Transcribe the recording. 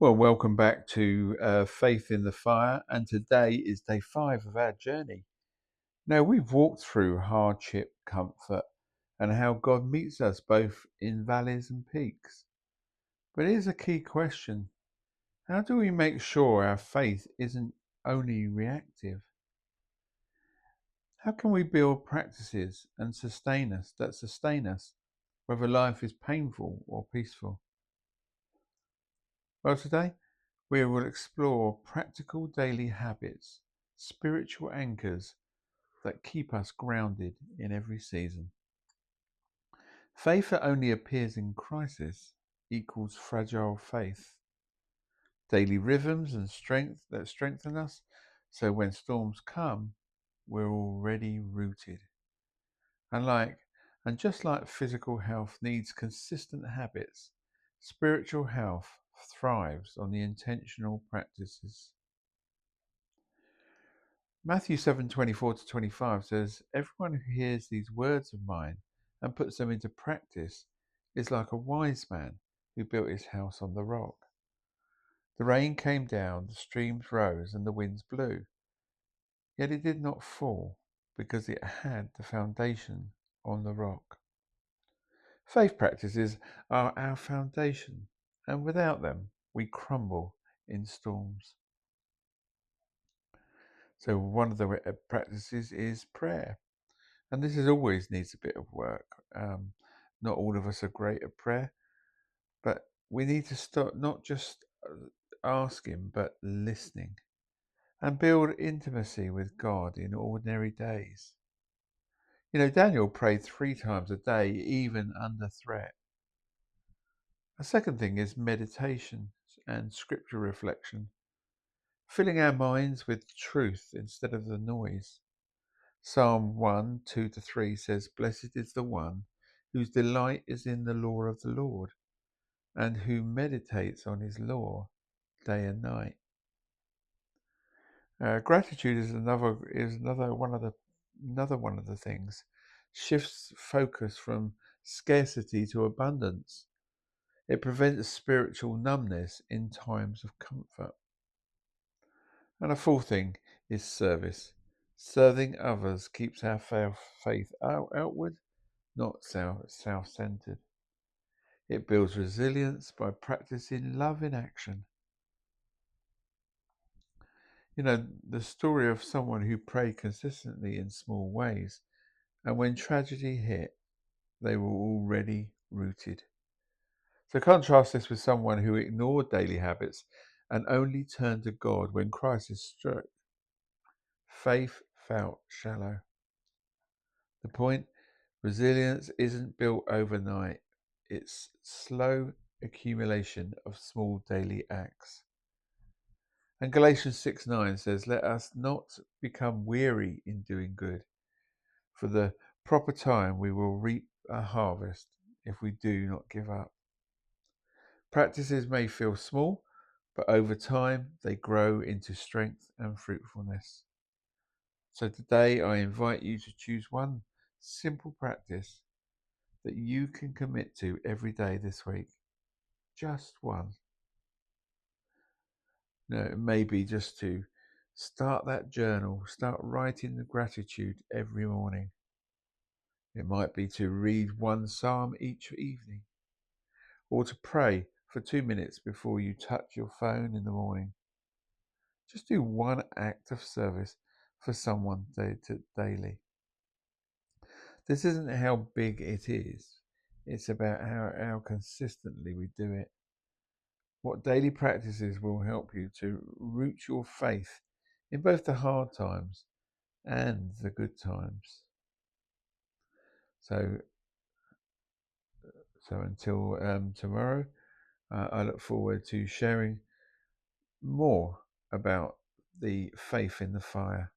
Well, welcome back to Faith in the Fire, and today is day 5 of our journey. Now, we've walked through hardship, comfort, and how God meets us both in valleys and peaks. But here's a key question: how do we make sure our faith isn't only reactive? How can we build practices and sustain us, whether life is painful or peaceful? Well, today we will explore practical daily habits, spiritual anchors that keep us grounded in every season. Faith that only appears in crisis equals fragile faith. Daily rhythms and strength that strengthen us, so when storms come, we're already rooted. And just like physical health needs consistent habits, spiritual health thrives on the intentional practices. Matthew 7:24-25 says, "Everyone who hears these words of mine and puts them into practice is like a wise man who built his house on the rock. The rain came down, the streams rose, and the winds blew. Yet it did not fall because it had the foundation on the rock." Faith practices are our foundation, and without them, we crumble in storms. So one of the practices is prayer. And this always needs a bit of work. Not all of us are great at prayer, but we need to start not just asking, but listening and build intimacy with God in ordinary days. You know, Daniel prayed 3 times a day, even under threat. A second thing is meditation and scripture reflection, filling our minds with truth instead of the noise. Psalm 1:2-3 says, "Blessed is the one whose delight is in the law of the Lord, and who meditates on his law day and night." Gratitude is another one of the things. Shifts focus from scarcity to abundance. It prevents spiritual numbness in times of comfort. And a fourth thing is service. Serving others keeps our faith outward, not self-centered. It builds resilience by practicing love in action. You know, the story of someone who prayed consistently in small ways, and when tragedy hit, they were already rooted. So contrast this with someone who ignored daily habits and only turned to God when crisis struck. Faith felt shallow. The point: resilience isn't built overnight. It's slow accumulation of small daily acts. And Galatians 6:9 says, "Let us not become weary in doing good. For the proper time we will reap a harvest if we do not give up." Practices may feel small, but over time they grow into strength and fruitfulness. So today I invite you to choose one simple practice that you can commit to every day this week. Just one. No, it may be just to start that journal, start writing the gratitude every morning. It might be to read one psalm each evening, or to pray for 2 minutes before you touch your phone in the morning. Just do one act of service for someone daily. This isn't how big it is. It's about how consistently we do it. What daily practices will help you to root your faith in both the hard times and the good times. So, until tomorrow, I look forward to sharing more about the faith in the fire.